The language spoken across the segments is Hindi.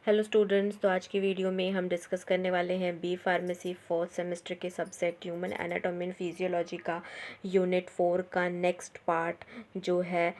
हेलो स्टूडेंट्स, तो आज की वीडियो में हम डिस्कस करने वाले हैं बी फार्मेसी फोर्थ सेमेस्टर के subject human anatomy and physiology का यूनिट 4 का नेक्स्ट पार्ट जो है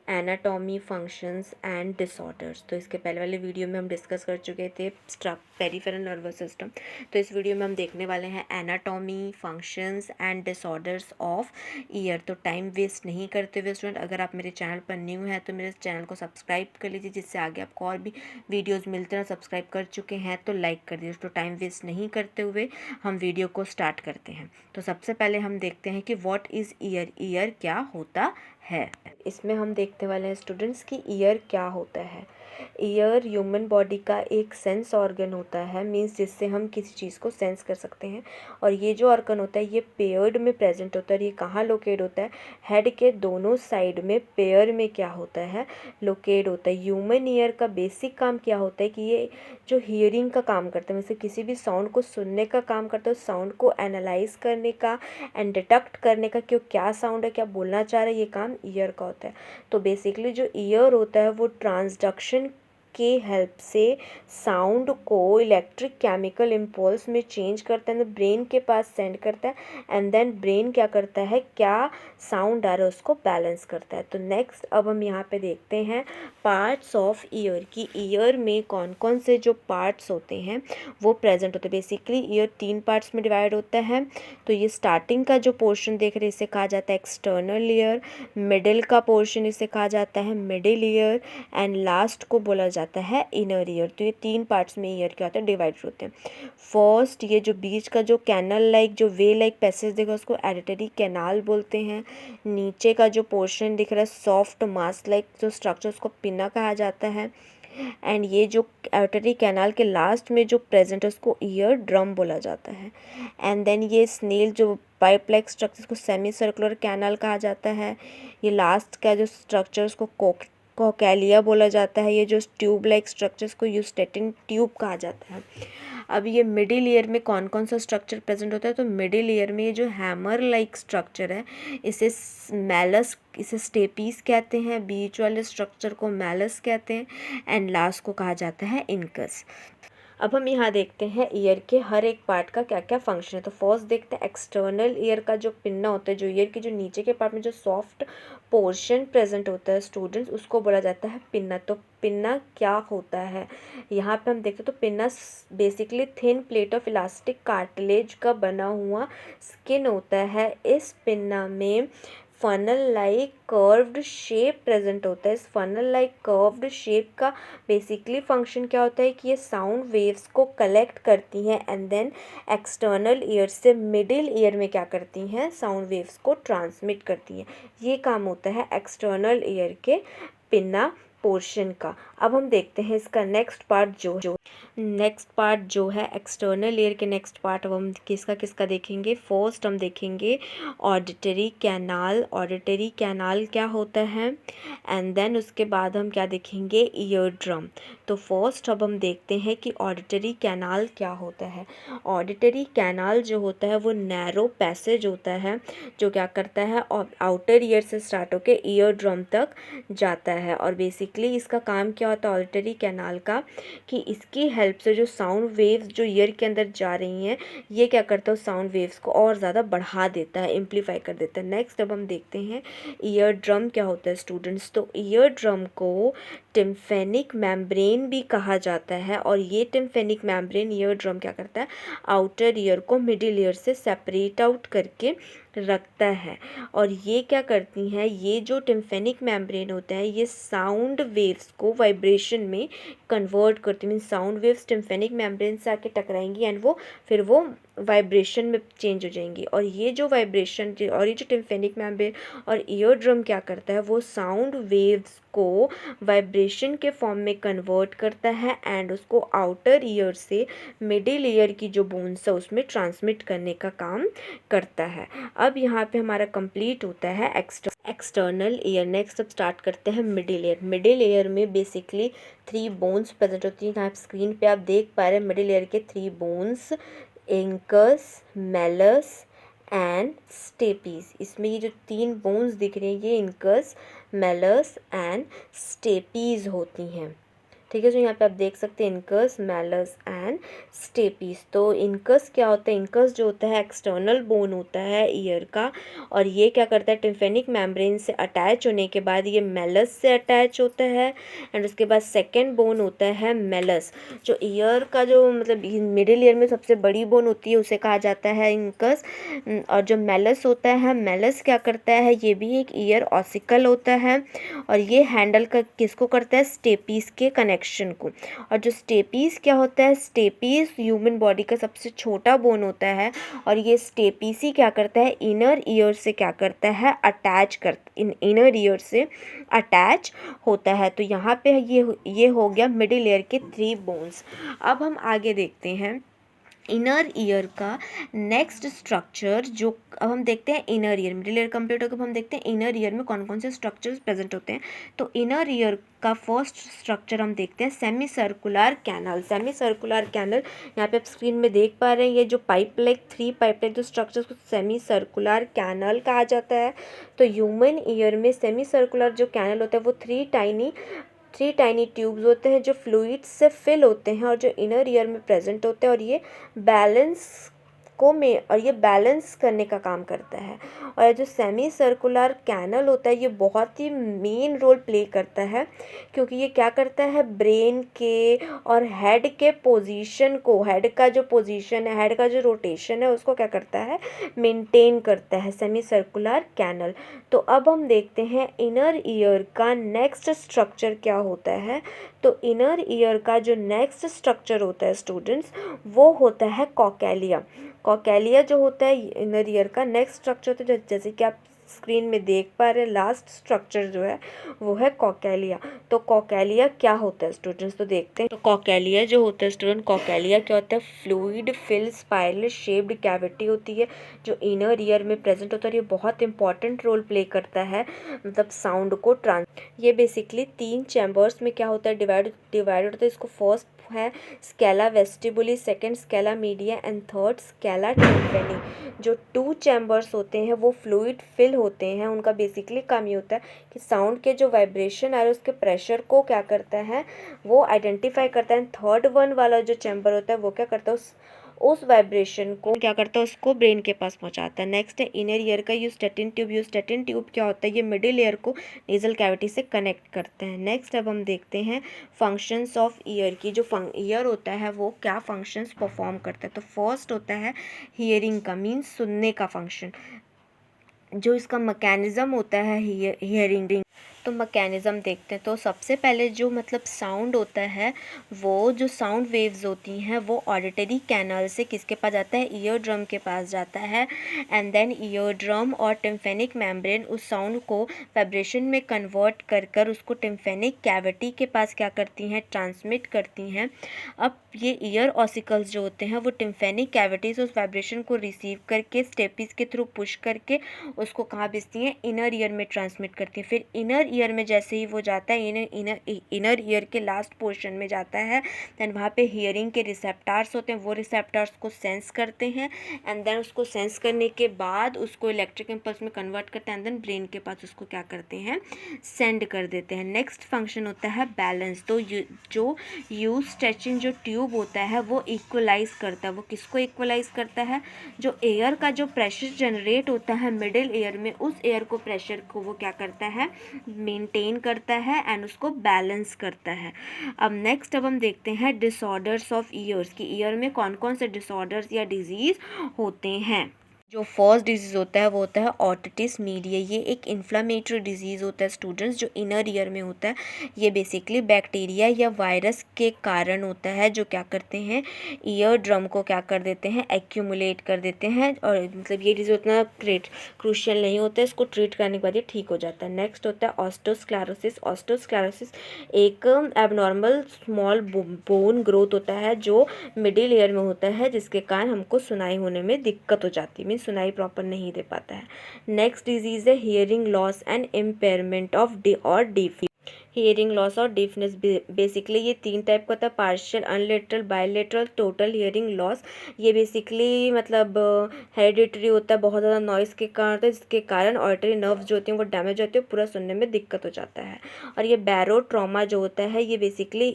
एनाटॉमी फंक्शंस एंड डिसऑर्डर्स। तो इसके पहले वाले वीडियो में हम डिस्कस कर चुके थे पेरिफेरल नर्वस सिस्टम। तो इस वीडियो में हम देखने वाले हैं anatomy functions and disorders of year. तो टाइम वेस्ट नहीं करते हुए स्टूडेंट, अगर आप मेरे चैनल पर न्यू हैं तो मेरे चैनल को सब्सक्राइब कर लीजिए, जिससे आगे आपको और भी वीडियोस मिलते हैं। सब्सक्राइब कर चुके हैं तो लाइक कर दीजिए। तो टाइम वेस्ट नहीं करते हुए हम वीडियो को स्टार्ट करते हैं। तो सबसे पहले हम देखते हैं कि व्हाट इज़ ईयर, ईयर क्या होता है। इसमें हम देखने वाले हैं स्टूडेंट्स कि ईयर क्या होता है। ईयर ह्यूमन बॉडी का एक सेंस ऑर्गन होता है, मींस जिससे हम किसी चीज़ को सेंस कर सकते हैं। और ये जो ऑर्गन होता है ये पेयर्ड में प्रेजेंट होता है। और ये कहाँ लोकेट होता है? हेड के दोनों साइड में पेयर में क्या होता है? लोकेट होता है। ह्यूमन ईयर का बेसिक काम क्या होता है कि ये जो हियरिंग का काम करता है, जैसे किसी भी साउंड को सुनने का काम करता है, साउंड को एनालाइज करने का एंड डिटेक्ट करने का कि वो क्या साउंड है, क्या बोलना चाह रहा है, ये काम ईयर का होता है। तो बेसिकली जो ईयर होता है वो ट्रांसडक्शन के हेल्प से साउंड को इलेक्ट्रिक केमिकल इम्पल्स में चेंज करता है, ब्रेन के पास सेंड करता है एंड देन ब्रेन क्या करता है, क्या साउंड आ रहा है उसको बैलेंस करता है। तो नेक्स्ट अब हम यहाँ पे देखते हैं पार्ट्स ऑफ ईयर की ईयर में कौन कौन से जो पार्ट्स होते हैं वो प्रेजेंट होते हैं। बेसिकली ईयर 3 पार्ट्स में डिवाइड होता है। तो ये स्टार्टिंग का जो पोर्शन देख रहे हैं इसे कहा जाता है एक्सटर्नल ईयर, मिडिल का पोर्शन इसे कहा जाता है मिडिल ईयर एंड लास्ट को बोला जाता है इनर ईयर। तो ये 3 पार्ट्स में ईयर क्या होता है, डिवाइड होते हैं। फर्स्ट, ये जो बीच का जो कैनल लाइक जो वे लाइक पैसेज देखा उसको एडिटरी कैनाल बोलते हैं। नीचे का जो पोर्शन दिख रहा है सॉफ्ट मास लाइक जो स्ट्रक्चर उसको पिना कहा जाता है। एंड ये जो एडिटरी कैनाल के लास्ट में जो प्रेजेंट है उसको ईयर ड्रम बोला जाता है। एंड देन ये स्नेल जो पाइप लाइक स्ट्रक्चर को सेमी सर्कुलर कैनाल कहा जाता है। ये लास्ट का जो स्ट्रक्चर उसको कोकैलिया बोला जाता है। ये जो ट्यूब लाइक स्ट्रक्चर्स को यूस्टेटिन ट्यूब कहा जाता है। अब ये मिडिल ईयर में कौन कौन सा स्ट्रक्चर प्रेजेंट होता है? तो मिडिल ईयर में ये जो हैमर लाइक स्ट्रक्चर है इसे मैलस, इसे स्टेपीज कहते हैं, बीच वाले स्ट्रक्चर को मैलस कहते हैं एंड लास्ट को कहा जाता है इनकस। अब हम यहाँ देखते हैं ईयर के हर एक पार्ट का क्या क्या फंक्शन है। तो फर्स्ट देखते हैं एक्सटर्नल ईयर का जो पिन्ना होता है, जो ईयर के जो नीचे के पार्ट में जो सॉफ्ट पोर्शन प्रेजेंट होता है स्टूडेंट्स, उसको बोला जाता है पिन्ना। तो पिन्ना क्या होता है यहाँ पे हम देखते हैं। तो pinna basically thin plate of elastic cartilage का बना हुआ स्किन होता है। इस पिन्ना में funnel like curved shape present होता है। इस फनल लाइक कर्व्ड शेप का बेसिकली फंक्शन क्या होता है कि ये साउंड वेव्स को कलेक्ट करती हैं एंड देन एक्सटर्नल ईयर से मिडिल ईयर में क्या करती हैं, साउंड वेव्स को ट्रांसमिट करती हैं। ये काम होता है एक्सटर्नल ईयर के पिन्ना पोर्शन का। अब हम देखते हैं इसका नेक्स्ट पार्ट जो है एक्सटर्नल ईयर के नेक्स्ट पार्ट। अब हम किसका किसका देखेंगे। फर्स्ट हम देखेंगे ऑडिटरी कैनाल। ऑडिटरी कैनाल क्या होता है एंड देन उसके बाद हम क्या देखेंगे, ईयर ड्रम। तो फर्स्ट अब हम देखते हैं कि ऑडिटरी कैनाल क्या होता है। ऑडिटरी कैनाल जो होता है वो नैरो पैसेज होता है जो क्या करता है आउटर ईयर से स्टार्ट होकर ईयर ड्रम तक जाता है। और बेसिकली इसका काम क्या होता है ऑडिटरी कैनाल का कि इसकी हेल्प से जो साउंड वेव्स जो ईयर के अंदर जा रही हैं ये क्या करता है, साउंड वेव्स को और ज़्यादा बढ़ा देता है, एम्पलीफाई कर देता है। नेक्स्ट अब हम देखते हैं ईयर ड्रम क्या होता है स्टूडेंट्स। तो ईयर ड्रम को टिम्फेनिक मेम्ब्रेन भी कहा जाता है। और ये टिम्फेनिक मेम्ब्रेन ईयर ड्रम क्या करता है, आउटर ईयर को मिडिल ईयर से सेपरेट आउट करके रखता है। और ये क्या करती हैं, ये जो टिम्फेनिक मेम्ब्रेन होता है ये साउंड वेव्स को वाइब्रेशन में कन्वर्ट करती है। मीन साउंड वेव्स टिम्फेनिक मेम्ब्रेन से आके टकराएंगी एंड फिर वो वाइब्रेशन में चेंज हो जाएंगी। और ये जो वाइब्रेशन और ये जो टिम्फेनिक मेम्ब्रेन और ईयर ड्रम क्या करता है, वो साउंड वेव्स को वाइब्रेशन के फॉर्म में कन्वर्ट करता है एंड उसको आउटर ईयर से मिडिल ईयर की जो बोन्स है उसमें ट्रांसमिट करने का काम करता है। अब यहाँ पे हमारा कंप्लीट होता है एक्सटर्नल ईयर। नेक्स्ट अब स्टार्ट करते हैं मिडिल ईयर। मिडिल ईयर में बेसिकली 3 बोन्स प्रेजेंट होती हैं। यहाँ स्क्रीन पे आप देख पा रहे हैं मिडिल ईयर के 3 bones, incus, malleus and stapes. इसमें ये जो 3 बोन्स दिख रही हैं ये इंकस, मेलस एंड स्टेपीज होती हैं। ठीक है। जो यहाँ पे आप देख सकते हैं इनकस, मैलस एंड स्टेपीज। तो इनकस क्या होता है? इनकस जो होता है एक्सटर्नल बोन होता है ईयर का, और ये क्या करता है टिम्फेनिक मेम्ब्रेन से अटैच होने के बाद ये मैलस से अटैच होता है, एंड उसके बाद सेकेंड बोन होता है मैलस। जो ईयर का जो मतलब मिडिल ईयर में सबसे बड़ी बोन होती है उसे कहा जाता है इनकस। और जो मैलस होता है, मैलस क्या करता है? ये भी एक ईयर ऑसिकल होता है, और ये हैंडल का किसको करता है? स्टेपीज के कनेक्शन को। और जो स्टेपीज क्या होता है? स्टेपीज ह्यूमन बॉडी का सबसे छोटा बोन होता है, और ये स्टेपीज ही क्या करता है? इनर ईयर से क्या करता है? अटैच कर इनर ईयर से अटैच होता है। तो यहाँ पे ये हो गया मिडिल ईयर के 3 बोन्स। अब हम आगे देखते हैं इनर ईयर का नेक्स्ट स्ट्रक्चर। जो अब हम देखते हैं inner ear, middle ear complete होकर हम देखते हैं इनर ईयर में कौन कौन से स्ट्रक्चर्स प्रेजेंट होते हैं। तो इनर ईयर का फर्स्ट स्ट्रक्चर हम देखते हैं semicircular canal. Semicircular canal यहाँ पे आप स्क्रीन में देख पा रहे हैं, ये जो पाइप लाइक 3 पाइप लाइक जो स्ट्रक्चर्स को सेमी सर्कुलर कैनल कहा जाता है। तो ह्यूमन ईयर में सेमी सर्कुलर जो कैनल होता है वो 3 टाइनी ट्यूब्स होते हैं जो फ्लूइड से फिल होते हैं, और जो इनर ईयर में प्रेजेंट होते हैं, और ये बैलेंस करने का काम करता है। और जो सेमी सर्कुलर कैनल होता है ये बहुत ही मेन रोल प्ले करता है, क्योंकि ये क्या करता है? ब्रेन के और हेड के पोजीशन को, हेड का जो पोजीशन है, हेड का जो रोटेशन है उसको क्या करता है? मेंटेन करता है सेमी सर्कुलर कैनल। तो अब हम देखते हैं इनर ईयर का नेक्स्ट स्ट्रक्चर क्या होता है। तो इनर ईयर का जो नेक्स्ट स्ट्रक्चर होता है स्टूडेंट्स, वो होता है कॉकेलिया। कॉकेलिया जो होता है इनर ईयर का नेक्स्ट स्ट्रक्चर होता है, जैसे कि आप स्क्रीन में देख पा रहे हैं लास्ट स्ट्रक्चर जो है वो है कॉकेलिया। तो कॉकेलिया क्या होता है स्टूडेंट्स? तो देखते हैं। तो कॉकेलिया जो होता है स्टूडेंट, कॉकेलिया क्या होता है? Fluid fill spiral shaped cavity होती है जो इनर ईयर में प्रेजेंट होता है। ये बहुत इंपॉर्टेंट रोल प्ले करता है मतलब साउंड को ये बेसिकली 3 चैम्बर्स में क्या होता है? डिवाइड होता है। इसको फर्स्ट है scala vestibuli, second scala media and third scala tympani. जो 2 चैम्बर्स होते हैं वो फ्लूइड फिल होते हैं। उनका बेसिकली काम ये होता है कि साउंड के जो वाइब्रेशन आ रहे हैं उसके प्रेशर को क्या करता है? वो आइडेंटिफाई करता है। थर्ड वन वाला जो चैम्बर होता है वो क्या करता है? उस वाइब्रेशन को क्या करता है? उसको ब्रेन के पास पहुंचाता है। नेक्स्ट है इनर ईयर का यूस्टेटिन ट्यूब। यूस्टेटिन ट्यूब क्या होता है? ये मिडिल ईयर को नेजल कैविटी से कनेक्ट करते हैं। नेक्स्ट अब हम देखते हैं फंक्शंस ऑफ ईयर की। जो ईयर होता है वो क्या फंक्शंस परफॉर्म करता है। तो फर्स्ट होता है हियरिंग का, मीन्स सुनने का फंक्शन। जो इसका मैकेनिज्म होता है हियरिंग, तो मैकेनिज़्म देखते हैं। तो सबसे पहले जो मतलब साउंड होता है, वो जो साउंड वेव्स होती हैं वो ऑडिटरी कैनल से किसके पास जाता है? ईयर ड्रम के पास जाता है, एंड देन ईयर ड्रम और टिम्फेनिक मेम्ब्रेन उस साउंड को वाइब्रेशन में कन्वर्ट कर उसको टिम्फेनिक कैविटी के पास क्या करती हैं? ट्रांसमिट करती हैं। अब ये ईयर ऑसिकल्स जो होते हैं वो टिम्फेनिक कैविटी से उस वाइब्रेशन को रिसीव करके स्टेपीज के थ्रू पुश करके उसको कहाँ भेजती हैं? इनर ईयर में ट्रांसमिट करती हैं। फिर इनर ईयर में जैसे ही वो जाता है इनर ईयर के लास्ट पोर्शन में जाता है, देन वहाँ पे हियरिंग के रिसेप्टार्स होते हैं। वो रिसेप्टार्स को सेंस करते हैं, एंड देन उसको सेंस करने के बाद उसको इलेक्ट्रिक इम्पल्स में कन्वर्ट करते हैं, एंड देन ब्रेन के पास उसको क्या करते हैं? सेंड कर देते हैं। नेक्स्ट फंक्शन होता है बैलेंस। तो जो यूस्टेचिन जो ट्यूब होता है वो इक्वलाइज करता है। वो किसको इक्वलाइज करता है? जो एयर का जो प्रेशर जनरेट होता है मिडिल एयर में, उस एयर को प्रेशर को वो क्या करता है? मेंटेन करता है एंड उसको बैलेंस करता है। अब हम देखते हैं डिसऑर्डर्स ऑफ ईयर्स की। ईयर में कौन कौन से डिसऑर्डर्स या डिजीज होते हैं। जो फर्स्ट डिजीज़ होता है वो होता है ऑटिटिस मीडिया। ये एक इन्फ्लामेटरी डिजीज़ होता है स्टूडेंट्स, जो इनर ईयर में होता है। ये बेसिकली बैक्टीरिया या वायरस के कारण होता है, जो क्या करते हैं? ईयर ड्रम को क्या कर देते हैं? एक्यूमुलेट कर देते हैं। और मतलब ये डिजीज उतना क्रूशियल नहीं होता है, इसको ट्रीट करने के बाद ये ठीक हो जाता है। नेक्स्ट होता है ऑस्टोस्क्लेरोसिस। ऑस्टोस्क्लेरोसिस एक एबनॉर्मल स्मॉल बोन ग्रोथ होता है जो मिडिल ईयर में होता है, जिसके कारण हमको सुनाई होने में दिक्कत हो जाती है, मीन्स सुनाई प्रॉपर नहीं दे पाता है। नेक्स्ट डिजीज़ है hearing loss and impairment of deafy. Hearing loss और डीफनेस। बेसिकली ये 3 टाइप का होता है, partial, unilateral, bilateral, total hearing loss. ये बेसिकली मतलब हेरिडिटरी होता है, बहुत ज़्यादा नॉइज़ के कारण होता है, जिसके कारण ऑडिटरी नर्व्स जो होती हैं वो डैमेज होती है, पूरा सुनने में दिक्कत हो जाता है। और ये बैरो ट्रॉमा जो होता है ये बेसिकली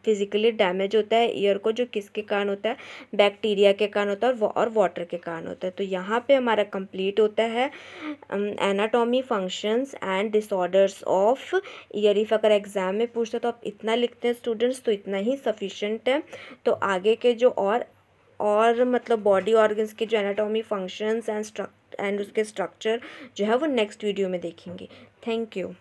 फिजिकली डैमेज होता है ईयर को, जो किसके कारण होता है, बैक्टीरिया के कारण होता है और वाटर के कारण होता है। तो यहाँ पे हमारा कंप्लीट होता है anatomy, functions and disorders of year. If अगर एग्जाम में पूछता तो आप इतना लिखते हैं स्टूडेंट्स तो इतना ही सफिशेंट है। तो आगे के जो और मतलब बॉडी ऑर्गन्स के जो एनाटॉमी, फंक्शंस एंड उसके स्ट्रक्चर जो है वो नेक्स्ट वीडियो में देखेंगे। Thank you.